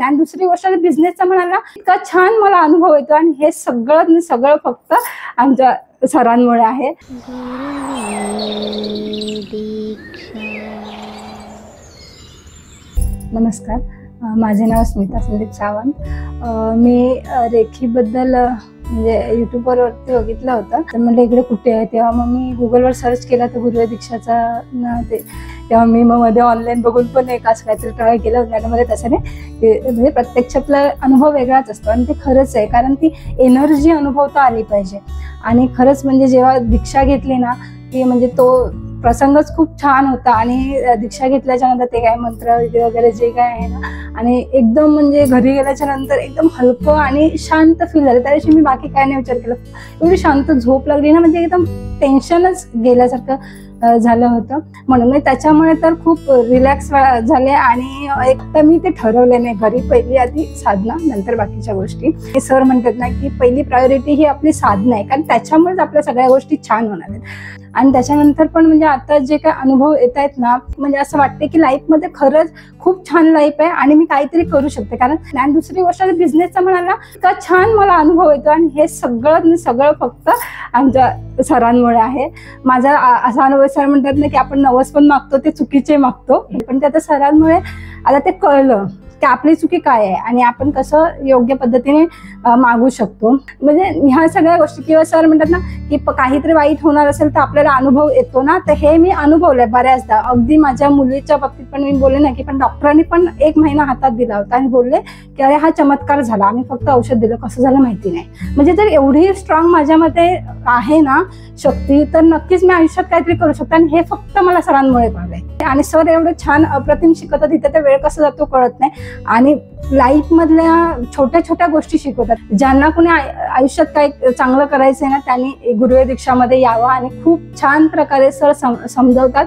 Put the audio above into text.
आणि दुसरी गोष्ट बिझनेसचा म्हणाला इतका छान मला अनुभव येतो आणि हे सगळं फक्त आमच्या सरांमुळे आहे। नमस्कार, माझे नाव स्मिता संदीप सावंत। मी रेखीबद्दल म्हणजे यूट्यूबवरती बघितलं होतं, तर म्हणजे इकडे कुठे आहे, तेव्हा मग मी गुगलवर सर्च केला तर गुरुवेद दीक्षाचा तेव्हा मी मग मध्ये ऑनलाईन बघून पण एक असं काहीतरी ट्राय केलं। त्यामध्ये तसं नाही, म्हणजे प्रत्यक्षातला अनुभव वेगळाच असतो आणि ते खरंच आहे, कारण ती एनर्जी अनुभवता आली पाहिजे। आणि खरंच म्हणजे जेव्हा दीक्षा घेतली ना, की म्हणजे तो प्रसंगच खूप छान होता। आणि दीक्षा घेतल्याच्या नंतर ते काय मंत्र वगैरे जे काय आहे ना, आणि एकदम म्हणजे घरी गेल्याच्या नंतर एकदम हलकं आणि शांत फील झालं। त्या दिवशी मी बाकी काय नाही विचार केला, एवढी शांत झोप लागली ना, म्हणजे एकदम टेन्शनच गेल्यासारखं झालं होतं। म्हणून त्याच्यामुळे तर खूप रिलॅक्स झाले। आणि एक तर मी ते ठरवले नाही, घरी पहिली आधी साधना, नंतर बाकीच्या गोष्टी। हे सर म्हणतात ना की पहिली प्रायोरिटी ही आपली साधना आहे, कारण त्याच्यामुळेच आपल्या सगळ्या गोष्टी छान होणार आहेत। आणि त्याच्यानंतर पण म्हणजे आता जे काय अनुभव येत आहेत ना, म्हणजे असं वाटते की लाईफमध्ये खरंच खूप छान लाईफ आहे आणि मी काहीतरी करू शकते। कारण आणि दुसरी गोष्ट बिझनेसचा म्हणाला इतका छान मला अनुभव येतो आणि हे सगळं फक्त आमच्या सरांमुळे आहे। माझा असा अनुभव, सर म्हणतात ना की आपण नवस पण मागतो ते चुकीचे मागतो, पण त्या सरांमुळे आता ते कळलं की आपली चुकी काय आहे आणि आपण कसं योग्य पद्धतीने मागू शकतो। म्हणजे ह्या सगळ्या गोष्टी, किंवा सर म्हणतात ना की काहीतरी वाईट होणार असेल तर आपल्याला अनुभव येतो ना, तर हे मी अनुभवलंय बऱ्याचदा। अगदी माझ्या मुलीच्या बाबतीत पण मी बोलले ना की पण डॉक्टरांनी पण 1 महिना हातात दिला होता आणि बोलले की अरे हा चमत्कार झाला, आम्ही फक्त औषध दिलं, कसं झालं माहिती नाही। म्हणजे जर एवढी स्ट्रॉंग माझ्यामध्ये आहे ना शक्ती, तर नक्कीच मी आयुष्यात काहीतरी करू शकते। आणि हे फक्त मला सरांमुळे कळलंय। आणि सर एवढं छान अप्रतिम शिकवतात, तिथे तर वेळ कसा जातो कळत नाही। आणि लाईफ मधल्या छोट्या छोट्या गोष्टी शिकवतात। ज्यांना कोणी आयुष्यात काही चांगलं करायचंय ना, त्यांनी गुरुवेद दीक्षामध्ये यावं, आणि खूप छान प्रकारे सर समजवतात।